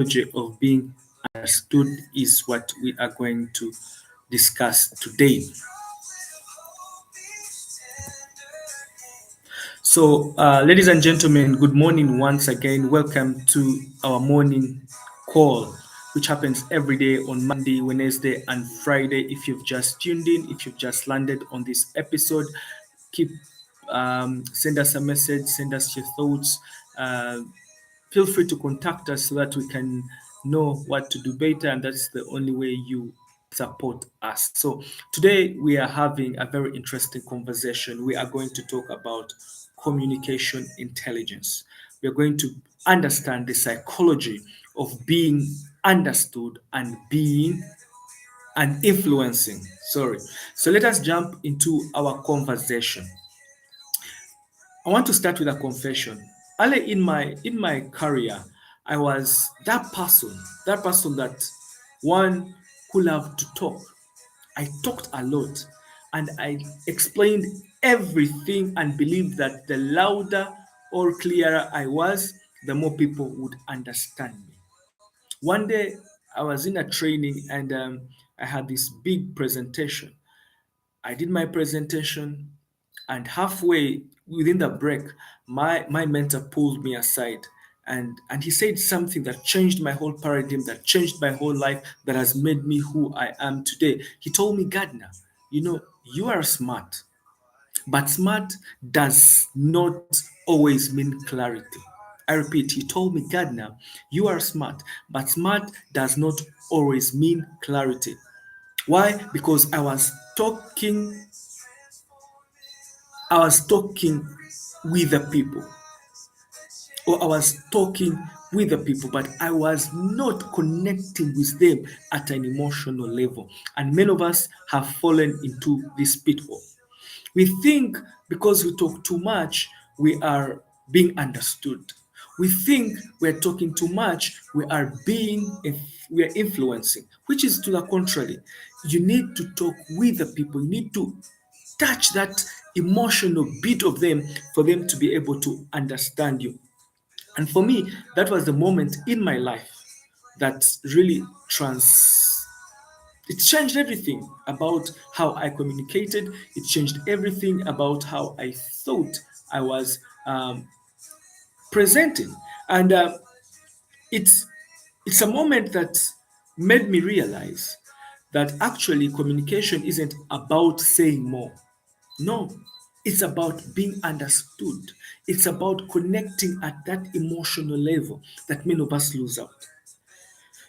of being understood is what we are going to discuss today. So, ladies and gentlemen, good morning once again. Welcome to our morning call, which happens every day on Monday, Wednesday, and Friday. If you've just tuned in, if you've just landed on this episode, keep send us a message, send us your thoughts. Feel free to contact us so that we can know what to do better, and that's the only way you support us. So today we are having a very interesting conversation. We are going to talk about communication intelligence. We are going to understand the psychology of being understood and being and influencing. Sorry. So let us jump into our conversation. I want to start with a confession. Early in my career, I was that person that one who loved to talk. I talked a lot and I explained everything and believed that the louder or clearer I was, the more people would understand me. One day I was in a training and I had this big presentation. I did my presentation, and halfway within the break, my mentor pulled me aside and he said something that changed my whole paradigm, that changed my whole life, that has made me who I am today. He told me, Gardner, you are smart, but smart does not always mean clarity. I repeat, he told me, Gardner, you are smart, but smart does not always mean clarity. Why? Because I was talking with the people, or I was talking with the people, but I was not connecting with them at an emotional level. And many of us have fallen into this pitfall. We think because we talk too much, we are being understood. We think we're talking too much, we are influencing, which is to the contrary. You need to talk with the people. You need to touch that emotional bit of them for them to be able to understand you. And for me, that was the moment in my life that really it changed everything about how I communicated. It changed everything about how I thought I was presenting. And it's it's a moment that made me realize that actually communication isn't about saying more. No, it's about being understood. It's about connecting at that emotional level that many of us lose out.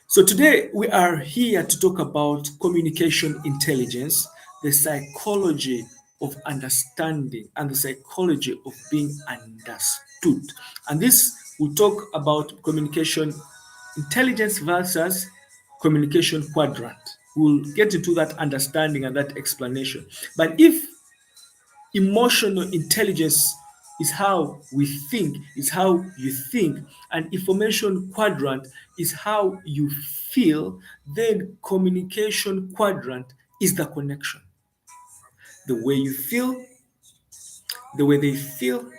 So today we are here to talk about communication intelligence, the psychology of understanding and the psychology of being understood. And this will talk about communication intelligence versus communication quadrant. We'll get into that understanding and that explanation. But if emotional intelligence is how we think, is how you think, and information quadrant is how you feel, then communication quadrant is the connection. The way you feel, the way they feel,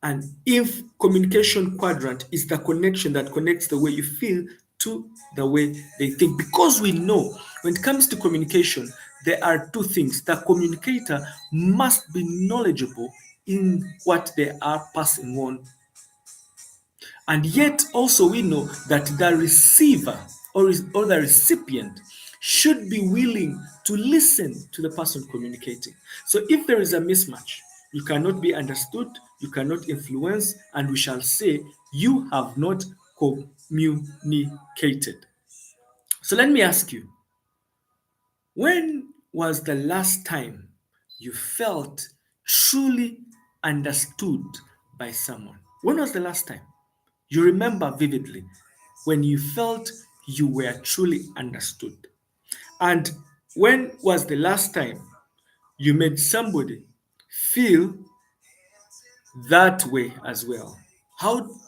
and if communication quadrant is the connection that connects the way you feel to the way they think. Because we know when it comes to communication, there are two things. The communicator must be knowledgeable in what they are passing on. And yet also we know that the receiver or the recipient should be willing to listen to the person communicating. So if there is a mismatch, you cannot be understood, you cannot influence, and we shall say you have not communicated. So let me ask you, when was the last time you felt truly understood by someone? When was the last time? You remember vividly when you felt you were truly understood. And when was the last time you made somebody feel that way as well?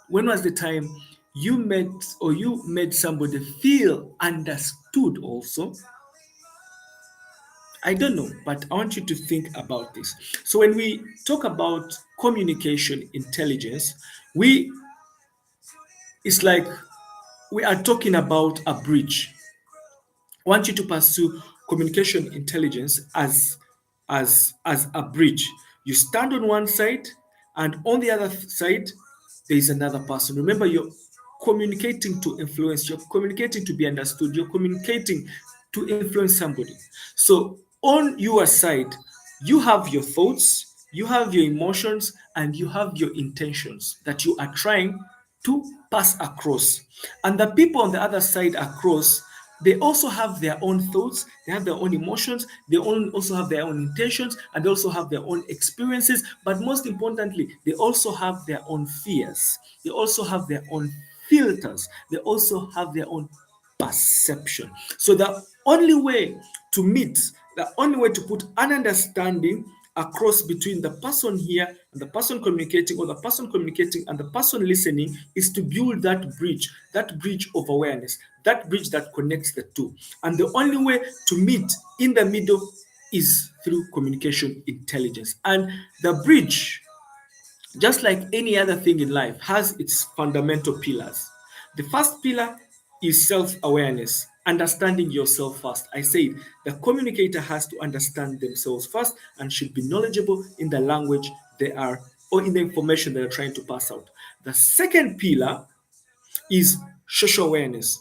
When was the time you made somebody feel understood also? I don't know, but I want you to think about this. So when we talk about communication intelligence, we it's like we are talking about a bridge. I want you to pursue communication intelligence as a bridge. You stand on one side, and on the other side, there is another person. Remember, you're communicating to influence, you're communicating to be understood, you're communicating to influence somebody. So, on your side, you have your thoughts, you have your emotions, and you have your intentions that you are trying to pass across. And the people on the other side across, they also have their own thoughts, they have their own emotions, also have their own intentions, and they also have their own experiences. But most importantly, they also have their own fears, they also have their own filters, they also have their own perception. So the only way to meet, the only way to put an understanding across between the person here and the person communicating, or the person communicating and the person listening, is to build that bridge of awareness, that bridge that connects the two. And the only way to meet in the middle is through communication intelligence. And the bridge, just like any other thing in life, has its fundamental pillars. The first pillar is self awareness, understanding yourself first. I said the communicator has to understand themselves first and should be knowledgeable in the language they are, or in the information they are trying to pass out. The second pillar is social awareness,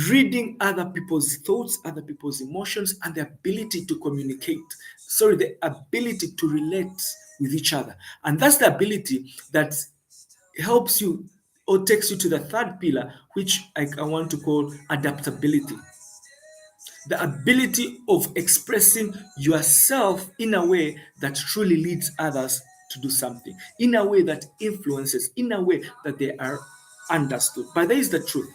reading other people's thoughts, other people's emotions, and the ability to communicate. Sorry, the ability to relate with each other. And that's the ability that helps you or takes you to the third pillar, which I want to call adaptability. The ability of expressing yourself in a way that truly leads others to do something, in a way that influences, in a way that they are understood. But there is the truth.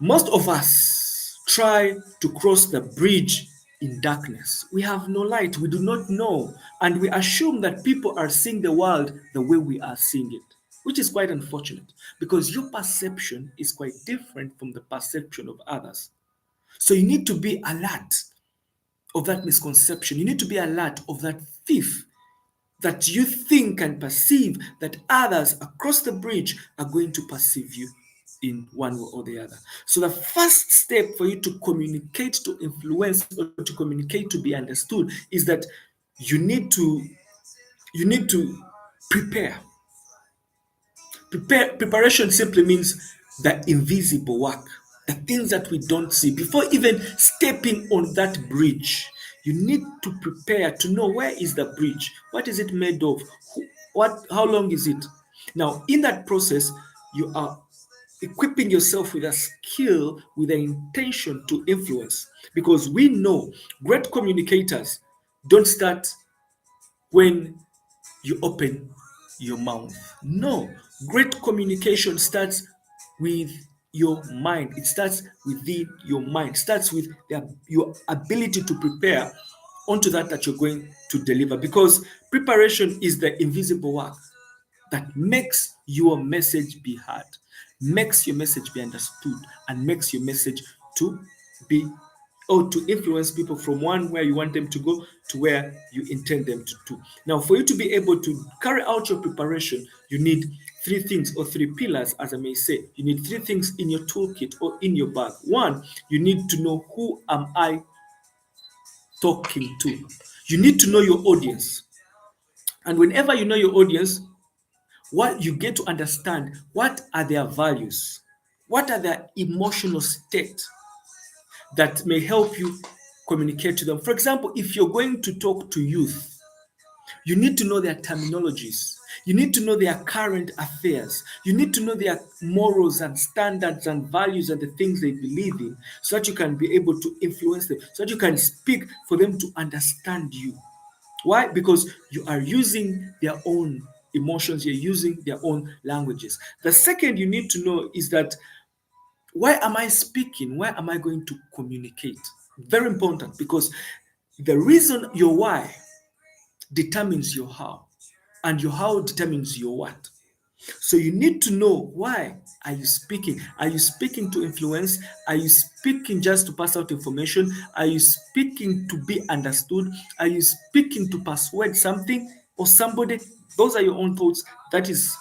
Most of us try to cross the bridge in darkness. We have no light, we do not know, and we assume that people are seeing the world the way we are seeing it, which is quite unfortunate because your perception is quite different from the perception of others. So you need to be alert of that misconception. You need to be alert of that thief that you think and perceive that others across the bridge are going to perceive you in one way or the other. So the first step for you to communicate to influence or to communicate to be understood is that you need to prepare. Preparation simply means the invisible work, the things that we don't see. Before even stepping on that bridge, you need to prepare to know where is the bridge, what is it made of, how long is it. Now, in that process, you are equipping yourself with a skill, with an intention to influence. Because we know great communicators don't start when you open your mouth. No, great communication starts with your mind. It starts within your mind. It starts with your ability to prepare onto that you're going to deliver. Because preparation is the invisible work that makes your message be heard, makes your message be understood, and makes your message to be or to influence people from one where you want them to go to where you intend them to do. Now, for you to be able to carry out your preparation, you need three things or three pillars, as I may say. You need three things in your toolkit or in your bag. One, you need to know, who am I talking to? You need to know your audience. And whenever you know your audience, what you get to understand, what are their values, what are their emotional state that may help you communicate to them. For example, if you're going to talk to youth, you need to know their terminologies, you need to know their current affairs, you need to know their morals and standards and values and the things they believe in, so that you can be able to influence them, so that you can speak for them to understand you. Why? Because you are using their own emotions, you're using their own languages. The second you need to know is that, why am I speaking? Why am I going to communicate? Very important, because the reason your why determines your how, and your how determines your what. So you need to know, why are you speaking? Are you speaking to influence? Are you speaking just to pass out information? Are you speaking to be understood? Are you speaking to persuade something or somebody? Those are your own thoughts. That is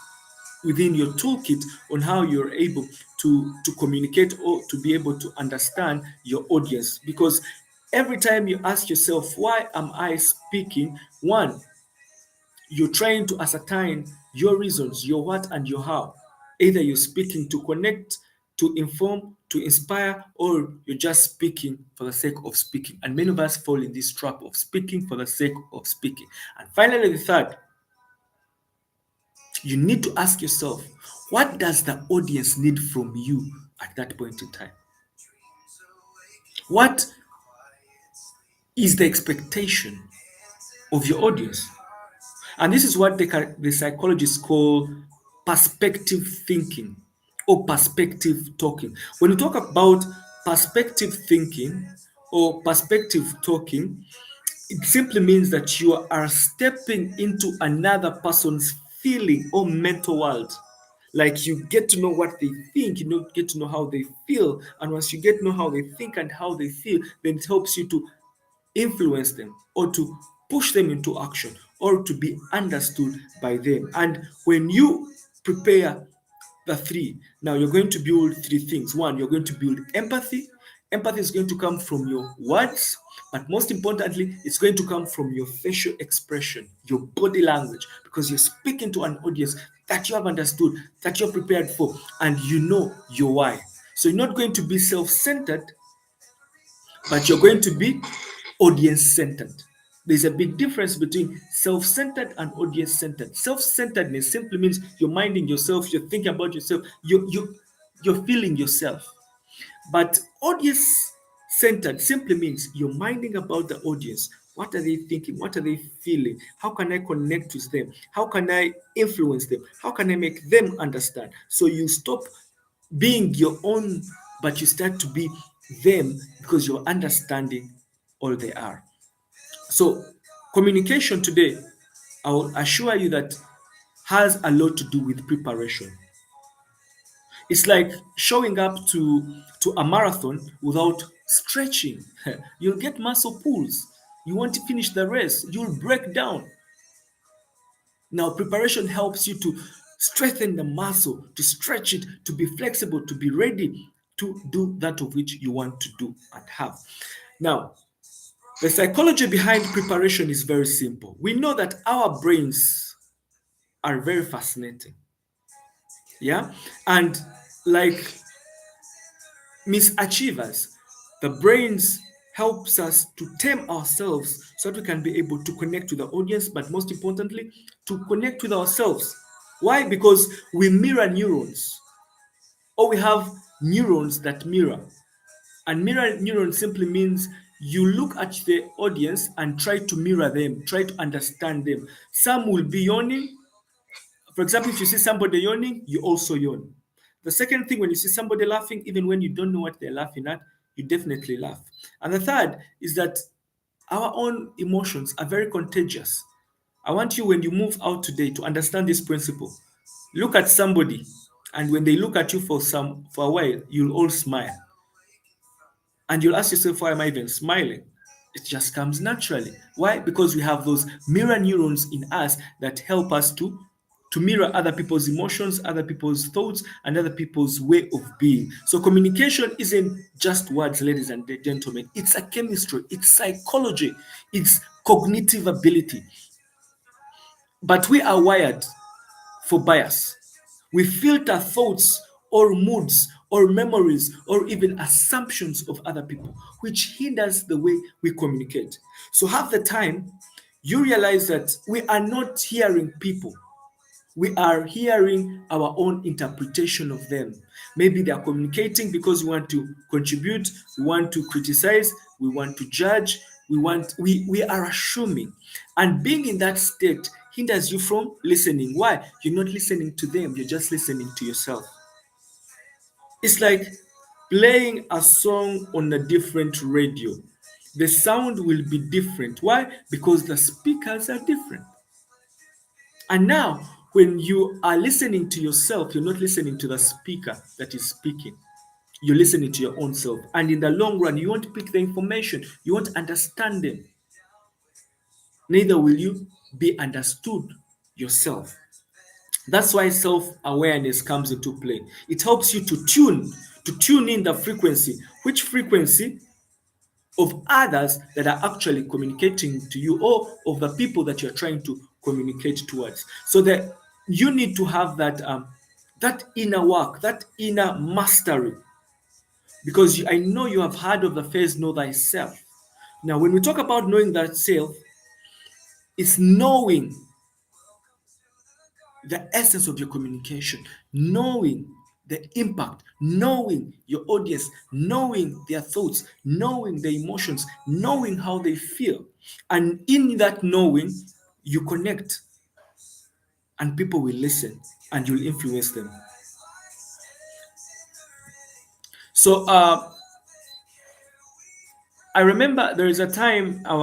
within your toolkit on how you're able to communicate or to be able to understand your audience. Because every time you ask yourself, why am I speaking? One, you're trying to ascertain your reasons, your what and your how. Either you're speaking to connect, to inform, to inspire, or you're just speaking for the sake of speaking. And many of us fall in this trap of speaking for the sake of speaking. And finally, the third, you need to ask yourself, what does the audience need from you at that point in time? What is the expectation of your audience? And this is what the psychologists call perspective thinking or perspective talking. When you talk about perspective thinking or perspective talking, it simply means that you are stepping into another person's feeling or mental world. Like you get to know what they think, get to know how they feel. And once you get to know how they think and how they feel, then it helps you to influence them or to push them into action or to be understood by them. And when you prepare the three, now you're going to build three things. One, you're going to build empathy. Empathy is going to come from your words, but most importantly, it's going to come from your facial expression, your body language, because you're speaking to an audience that you have understood, that you're prepared for, and you know your why. So you're not going to be self centered, but you're going to be audience centered. There's a big difference between self centered and audience centered. Self centeredness simply means you're minding yourself, you're thinking about yourself, you're feeling yourself. But audience centered simply means you're minding about the audience. What are they thinking? What are they feeling? How can I connect with them? How can I influence them? How can I make them understand? So you stop being your own, but you start to be them because you're understanding all they are. So, communication today, I will assure you that has a lot to do with preparation. It's like showing up to a marathon without stretching. You'll get muscle pulls. You want to finish the race, you'll break down. Now, preparation helps you to strengthen the muscle, to stretch it, to be flexible, to be ready to do that of which you want to do and have. Now, the psychology behind preparation is very simple. We know that our brains are very fascinating. Yeah. And like misachievers, the brains helps us to tame ourselves so that we can be able to connect with the audience, but most importantly, to connect with ourselves. Why? Because we mirror neurons, or we have neurons that mirror. And mirror neuron simply means you look at the audience and try to mirror them, try to understand them. Some will be yawning. For example, if you see somebody yawning, you also yawn. The second thing, when you see somebody laughing, even when you don't know what they're laughing at, you definitely laugh. And the third is that our own emotions are very contagious. I want you, when you move out today, to understand this principle. Look at somebody, and when they look at you for a while, you'll all smile. And you'll ask yourself, why am I even smiling? It just comes naturally. Why? Because we have those mirror neurons in us that help us to mirror other people's emotions, other people's thoughts, and other people's way of being. So communication isn't just words, ladies and gentlemen. It's a chemistry, it's psychology, it's cognitive ability. But we are wired for bias. We filter thoughts or moods or memories or even assumptions of other people, which hinders the way we communicate. So, half the time, you realize that we are not hearing people, we are hearing our own interpretation of them. Maybe they are communicating because we want to contribute, we want to criticize, we want to judge, we are assuming. And being in that state hinders you from listening. Why? You're not listening to them, you're just listening to yourself. It's like playing a song on a different radio. The sound will be different. Why? Because the speakers are different. And now, when you are listening to yourself, you're not listening to the speaker that is speaking. You're listening to your own self. And in the long run, you won't pick the information, you won't understand them. Neither will you be understood yourself. That's why self-awareness comes into play. It helps you to tune in the frequency, which frequency of others that are actually communicating to you, or of the people that you're trying to communicate towards. So that you need to have that inner work, that inner mastery, because I know you have heard of the phrase "know thyself." Now, when we talk about knowing that self, it's knowing the essence of your communication, knowing the impact, knowing your audience, knowing their thoughts, knowing their emotions, knowing how they feel. And in that knowing, you connect and people will listen and you'll influence them. So I remember there is a time I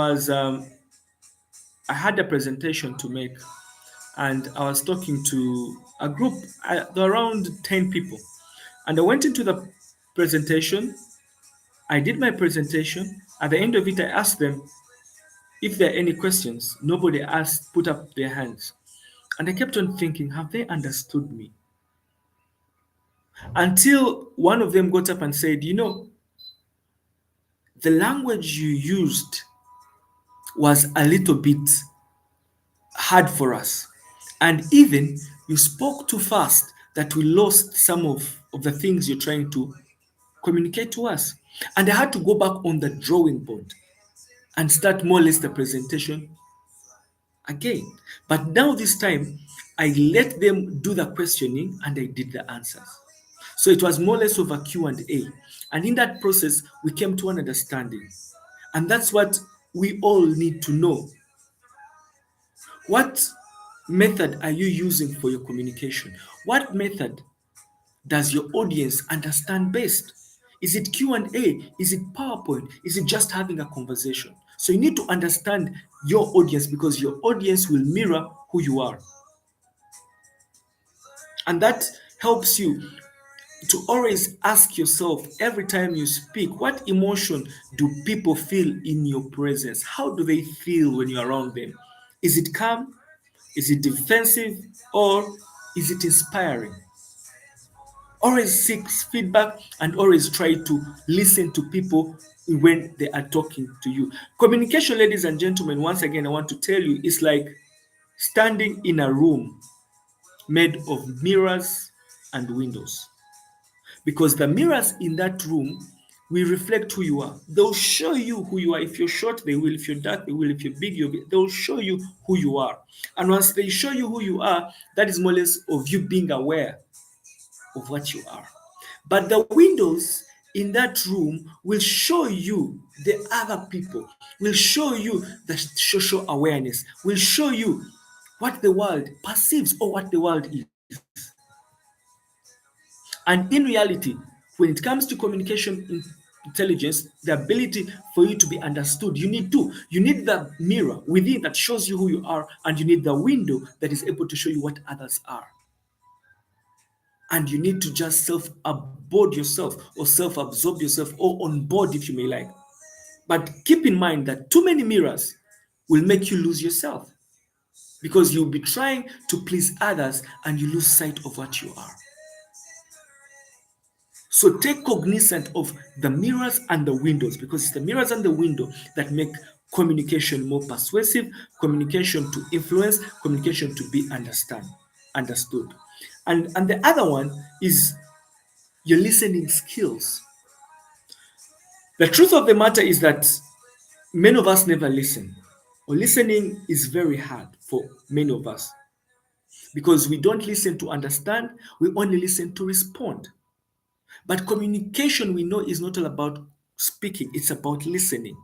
had a presentation to make, and I was talking to a group, there were around 10 people. And I went into the presentation. I did my presentation. At the end of it, I asked them if there are any questions. Nobody asked, put up their hands. And I kept on thinking, have they understood me? Until one of them got up and said, the language you used was a little bit hard for us. And even you spoke too fast that we lost some of the things you're trying to communicate to us. And I had to go back on the drawing board and start more or less the presentation again. But now this time, I let them do the questioning and I did the answers. So it was more or less of a Q&A. And in that process, we came to an understanding. And that's what we all need to know. What method are you using for your communication? What method does your audience understand best? Is it Q&A? Is it PowerPoint? Is it just having a conversation? So you need to understand your audience, because your audience will mirror who you are. And that helps you to always ask yourself every time you speak, what emotion do people feel in your presence? How do they feel when you're around them? Is it calm? Is it defensive? Or is it inspiring? Always seek feedback and always try to listen to people when they are talking to you. Communication, ladies and gentlemen, once again, I want to tell you, it's like standing in a room made of mirrors and windows. Because the mirrors in that room will reflect who you are. They'll show you who you are. If you're short, they will. If you're dark, they will. If you're big, you'll be. They'll show you who you are. And once they show you who you are, that is more or less of you being aware of what you are. But the windows in that room will show you the other people, will show you the social awareness, will show you what the world perceives or what the world is. And in reality, when it comes to communication intelligence, the ability for you to be understood, you need two. You need the mirror within that shows you who you are, and you need the window that is able to show you what others are. And you need to just self-absorb yourself, or self-absorb yourself, or on board if you may like. But keep in mind that too many mirrors will make you lose yourself, because you'll be trying to please others and you lose sight of what you are. So take cognizance of the mirrors and the windows, because it's the mirrors and the window that make communication more persuasive, communication to influence, communication to be understood. And the other one is your listening skills. The truth of the matter is that many of us never listen, or listening is very hard for many of us, because we don't listen to understand, we only listen to respond. But communication, we know, is not all about speaking, it's about listening.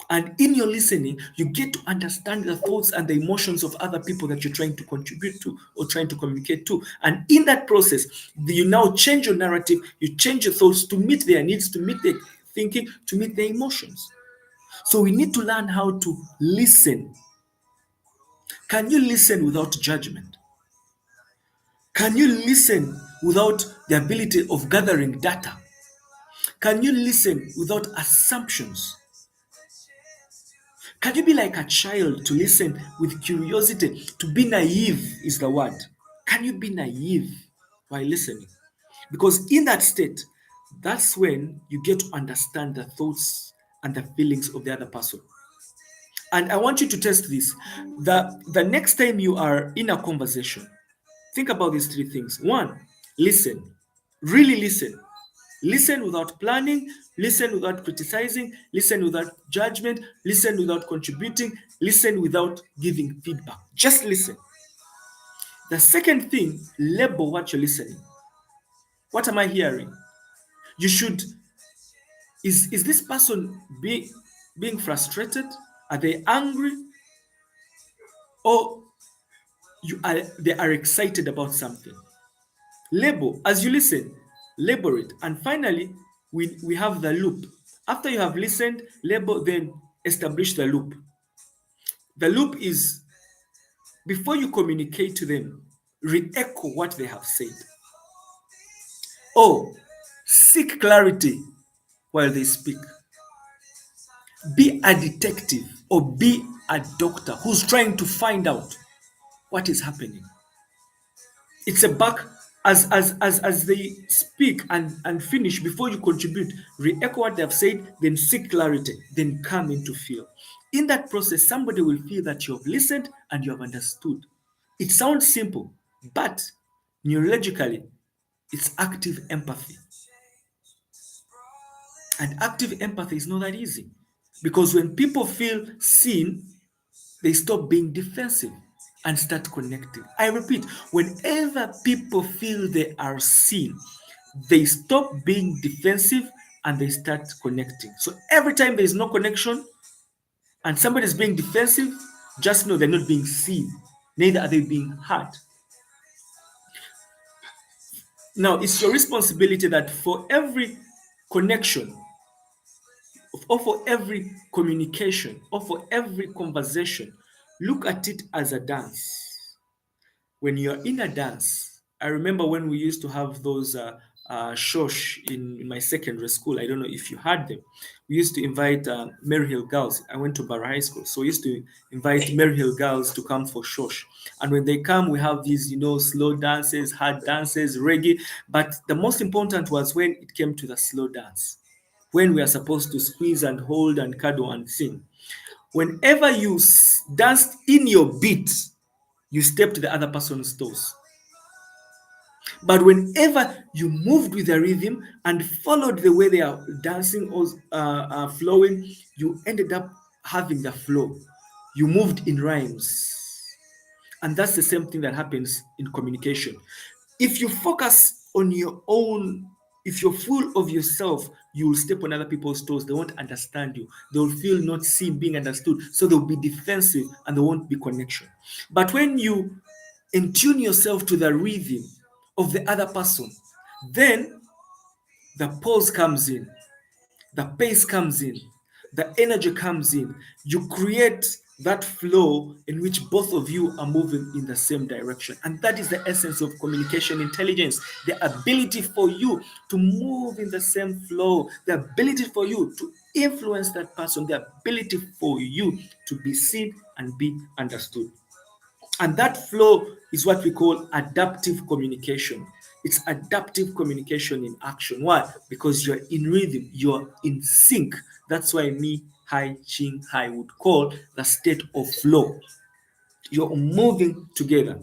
And in your listening, you get to understand the thoughts and the emotions of other people that you're trying to contribute to or trying to communicate to. And in that process, you now change your narrative, you change your thoughts to meet their needs, to meet their thinking, to meet their emotions. So we need to learn how to listen. Can you listen without judgment? Can you listen without the ability of gathering data? Can you listen without assumptions? Can you be like a child to listen with curiosity? To be naive is the word. Can you be naive while listening? Because in that state, that's when you get to understand the thoughts and the feelings of the other person. And I want you to test this. The next time you are in a conversation, think about these three things. One, listen. Really listen. Listen without planning, listen without criticizing, listen without judgment, listen without contributing, listen without giving feedback. Just listen. The second thing, label what you're listening. What am I hearing? You should, is this person being frustrated? Are they angry? Or they are excited about something? Label as you listen, label it. And finally, we have the loop. After you have listened, label, then establish the loop. The loop is before you communicate to them, re-echo what they have said. Or seek clarity while they speak. Be a detective or be a doctor who's trying to find out what is happening. It's a back as they speak and finish before you contribute, re-echo what they have said, then seek clarity, then come into feel. In that process, somebody will feel that you have listened and you have understood. It sounds simple, but neurologically, it's active empathy. And active empathy is not that easy because when people feel seen, they stop being defensive and start connecting. I repeat, whenever people feel they are seen, they stop being defensive and they start connecting. So every time there is no connection and somebody is being defensive, just know they're not being seen, neither are they being heard. Now, it's your responsibility that for every connection, or for every communication, or for every conversation, look at it as a dance. When you're in a dance, I remember when we used to have those shosh in my secondary school. I don't know if you had them. We used to invite Maryhill girls. I went to Barra High School, so we used to invite Maryhill girls to come for shosh. And when they come, we have these, slow dances, hard dances, reggae. But the most important was when it came to the slow dance, when we are supposed to squeeze and hold and cuddle and sing. Whenever you danced in your beat, you stepped the other person's toes. But whenever you moved with the rhythm and followed the way they are dancing or flowing, you ended up having the flow. You moved in rhymes. And that's the same thing that happens in communication. If you focus on your own, if you're full of yourself, you will step on other people's toes. They won't understand you. They will feel not seen, being understood. So they'll be defensive and there won't be connection. But when you tune yourself to the rhythm of the other person, then the pause comes in, the pace comes in, the energy comes in. You create that flow in which both of you are moving in the same direction. And that is the essence of communication intelligence, the ability for you to move in the same flow, the ability for you to influence that person, the ability for you to be seen and be understood. And that flow is what we call adaptive communication. It's adaptive communication in action. Why? Because you're in rhythm, you're in sync. That's why me, Hai, Ching, Hai would call the state of flow. You're moving together.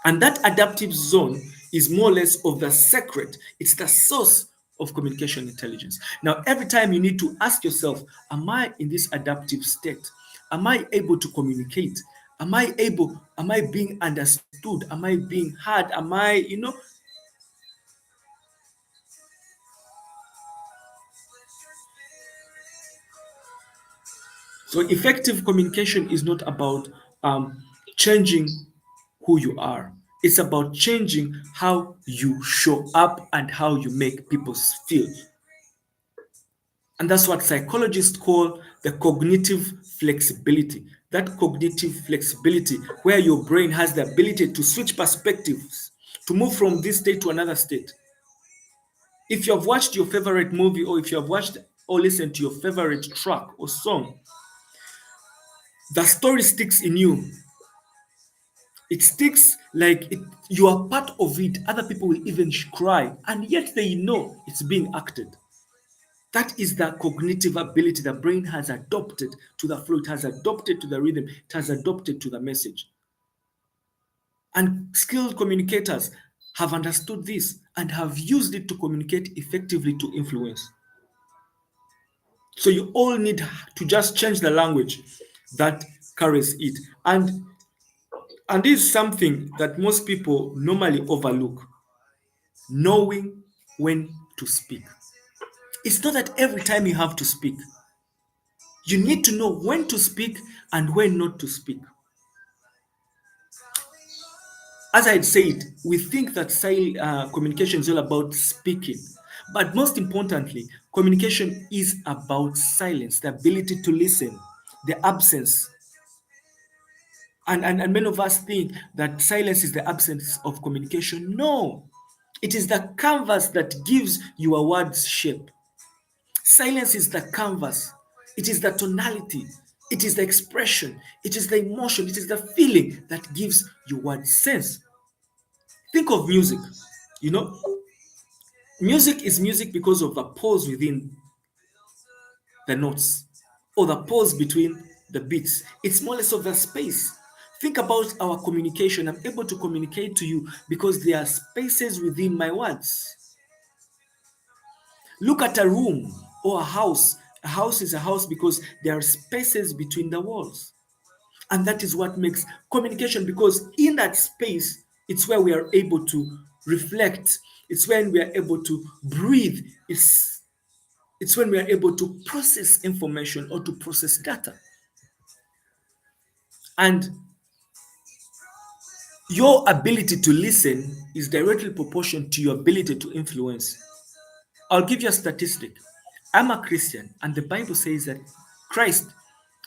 And that adaptive zone is more or less of the secret. It's the source of communication intelligence. Now, every time you need to ask yourself, am I in this adaptive state? Am I able to communicate? Am I being understood? Am I being heard? So effective communication is not about changing who you are. It's about changing how you show up and how you make people feel. And that's what psychologists call the cognitive flexibility. That cognitive flexibility, where your brain has the ability to switch perspectives, to move from this state to another state. If you have watched your favorite movie, or if you have watched or listened to your favorite track or song, the story sticks in you. It sticks like you are part of it. Other people will even cry, and yet they know it's being acted. That is the cognitive ability the brain has adopted to the flow, it has adopted to the rhythm, it has adopted to the message. And skilled communicators have understood this and have used it to communicate effectively to influence. So you all need to just change the language that carries it. And this is something that most people normally overlook, knowing when to speak. It's not that every time you have to speak. You need to know when to speak and when not to speak. As I had said, we think that communication is all about speaking. But most importantly, communication is about silence, the ability to listen, the absence. And many of us think that silence is the absence of communication. No, it is the canvas that gives your words shape. Silence is the canvas, it is the tonality, it is the expression, it is the emotion, it is the feeling that gives your words sense. Think of music. You know, music is music because of the pause within the notes or the pause between the beats. It's more or less of the space. Think about our communication. I'm able to communicate to you because there are spaces within my words. Look at a room or a house. A house is a house because there are spaces between the walls. And that is what makes communication, because in that space, it's where we are able to reflect. It's when we are able to breathe. It's when we are able to process information or to process data. And your ability to listen is directly proportional to your ability to influence. I'll give you a statistic. I'm a Christian, and the Bible says that Christ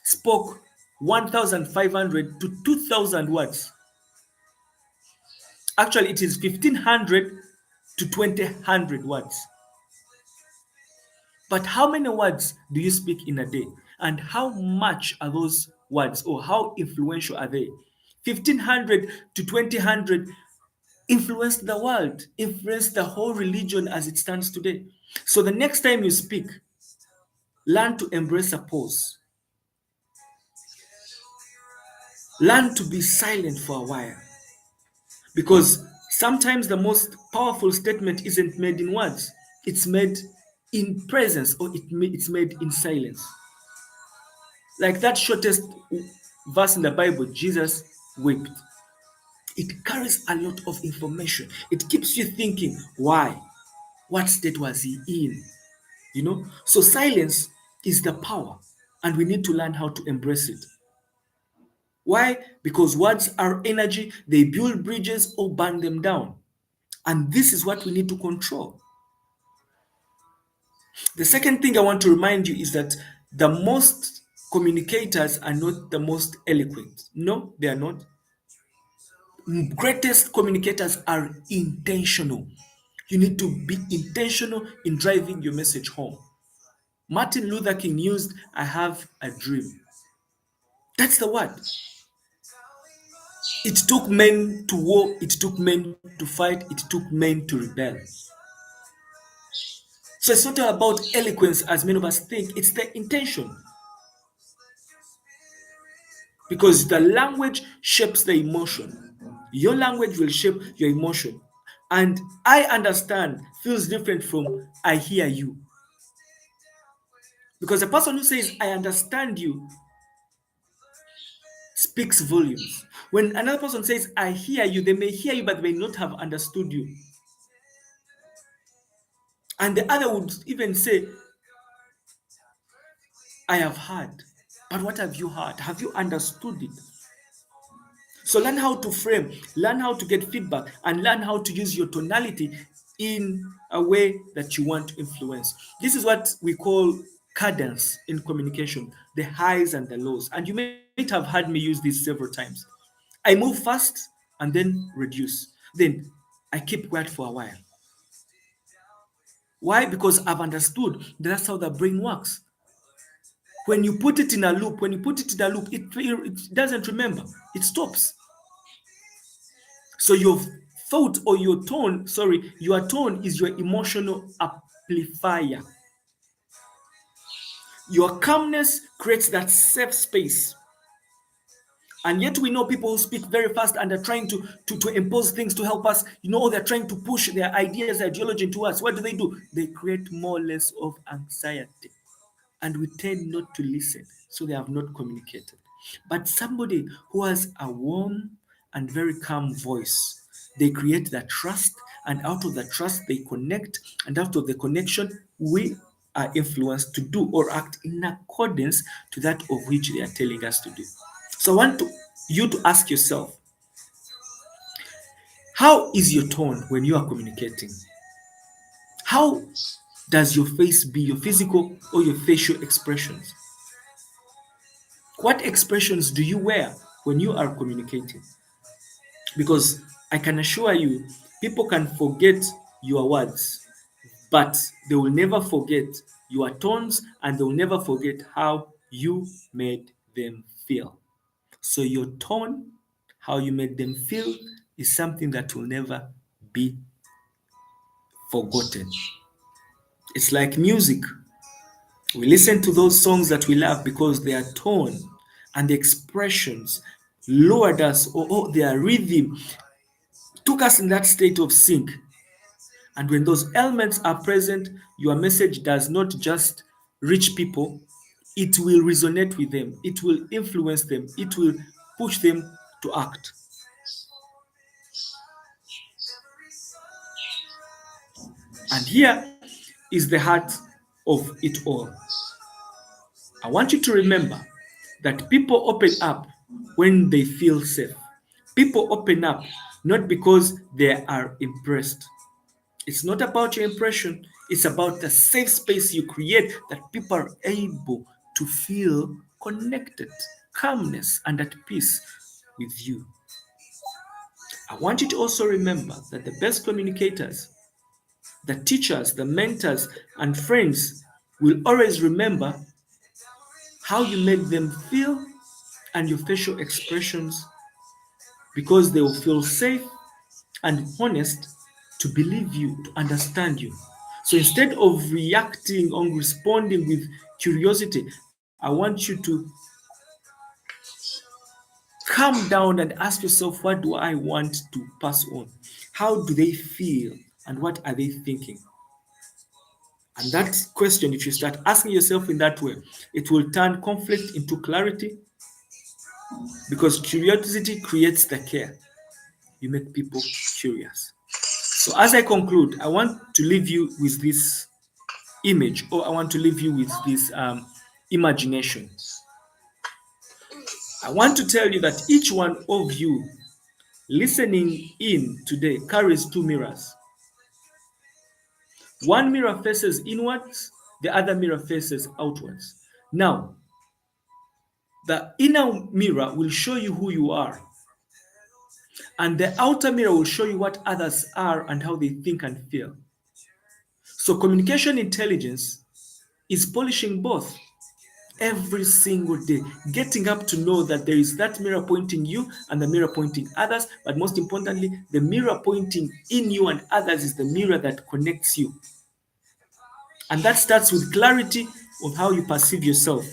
spoke 1,500 to 2,000 words. Actually, it is 1,500 to 2,000 words. But how many words do you speak in a day? And how much are those words, or how influential are they? 1,500 to 2,000 influenced the world, influenced the whole religion as it stands today. So the next time you speak, learn to embrace a pause. Learn to be silent for a while. Because sometimes the most powerful statement isn't made in words, it's made in presence, or it's made in silence. Like that shortest verse in the Bible, Jesus wept. It carries a lot of information. It keeps you thinking, why? What state was he in? So silence is the power, and we need to learn how to embrace it. Why? Because words are energy, they build bridges or burn them down. And this is what we need to control. The second thing I want to remind you is that the most communicators are not the most eloquent. No, they are not. Greatest communicators are intentional. You need to be intentional in driving your message home. Martin Luther King used, I have a dream. That's the word. It took men to war, it took men to fight, it took men to rebel. So it's not all about eloquence as many of us think, it's the intention. Because the language shapes the emotion. Your language will shape your emotion. And I understand feels different from I hear you. Because the person who says I understand you speaks volumes. When another person says I hear you, they may hear you but they may not have understood you. And the other would even say, I have heard. But what have you heard? Have you understood it? So learn how to frame, learn how to get feedback, and learn how to use your tonality in a way that you want to influence. This is what we call cadence in communication, the highs and the lows. And you may have heard me use this several times. I move fast and then reduce. Then I keep quiet for a while. Why? Because I've understood that's how the brain works. When you put it in a loop, it doesn't remember. It stops. So your thought or your tone is your emotional amplifier. Your calmness creates that safe space. And yet we know people who speak very fast and are trying to impose things to help us. They're trying to push their ideas, ideology into us. What do? They create more or less of anxiety. And we tend not to listen, so they have not communicated. But somebody who has a warm and very calm voice, they create that trust, and out of that trust, they connect, and out of the connection, we are influenced to do or act in accordance to that of which they are telling us to do. So I want you to ask yourself, how is your tone when you are communicating? How does your face be, your physical or your facial expressions? What expressions do you wear when you are communicating? Because I can assure you, people can forget your words, but they will never forget your tones, and they will never forget how you made them feel. So your tone, how you made them feel, is something that will never be forgotten. It's like music. We listen to those songs that we love because their tone and the expressions lowered us, or their rhythm took us in that state of sync. And when those elements are present, your message does not just reach people, it will resonate with them, it will influence them, it will push them to act. And here is the heart of it all. I want you to remember that people open up when they feel safe. People open up not because they are impressed. It's not about your impression, it's about the safe space you create that people are able to feel connected, calmness, and at peace with you. I want you to also remember that the best communicators, the teachers, the mentors, and friends will always remember how you made them feel and your facial expressions, because they will feel safe and honest to believe you, to understand you. So instead of reacting or responding with curiosity, I want you to calm down and ask yourself, what do I want to pass on? How do they feel? And what are they thinking? And that question, if you start asking yourself in that way, it will turn conflict into clarity, because curiosity creates the care. You make people curious. So as I conclude, I want to leave you with this image, or I want to leave you with this imagination. I want to tell you that each one of you listening in today carries two mirrors. One mirror faces inwards, the other mirror faces outwards. Now, the inner mirror will show you who you are, and the outer mirror will show you what others are and how they think and feel. So, communication intelligence is polishing both every single day, getting up to know that there is that mirror pointing you and the mirror pointing others, but most importantly, the mirror pointing in you and others is the mirror that connects you. And that starts with clarity of how you perceive yourself.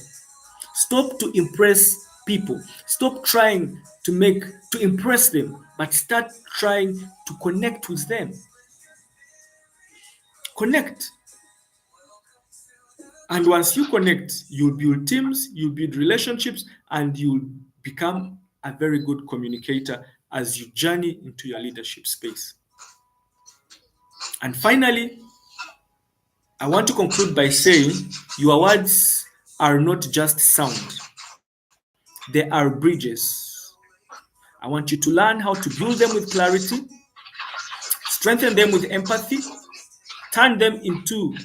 Stop to impress people. Stop trying to impress them, but start trying to connect with them. Connect. And once you connect, you'll build teams, you'll build relationships, and you'll become a very good communicator as you journey into your leadership space. And finally, I want to conclude by saying your words are not just sound, they are bridges. I want you to learn how to build them with clarity, strengthen them with empathy, turn them into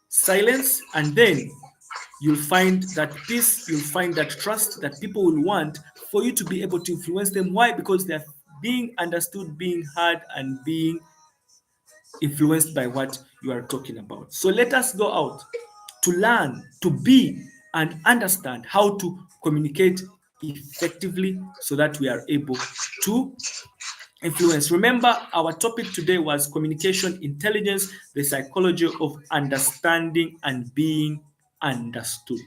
silence, and then you'll find that peace, you'll find that trust that people will want for you to be able to influence them. Why? Because they're being understood, being heard, and being influenced by what you are talking about. So let us go out to learn, to be, and understand how to communicate effectively so that we are able to influence. Remember, our topic today was communication intelligence, the psychology of understanding and being understood.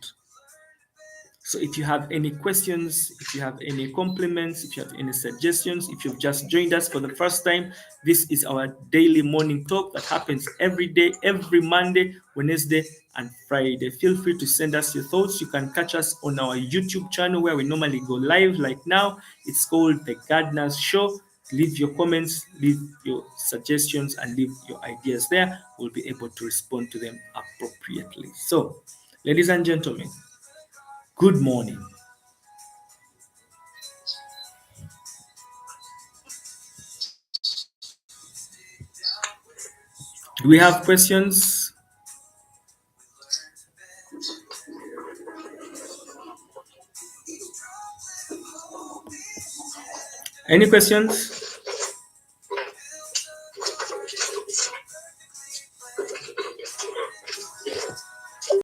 So if you have any questions, if you have any compliments, if you have any suggestions, if you've just joined us for the first time, this is our daily morning talk that happens every day, every Monday, Wednesday, and Friday. Feel free to send us your thoughts. You can catch us on our YouTube channel where we normally go live like now. It's called The Gardner's Show. Leave your comments, leave your suggestions, and leave your ideas there. We'll be able to respond to them appropriately. So, ladies and gentlemen, good morning. Do we have questions? Any questions?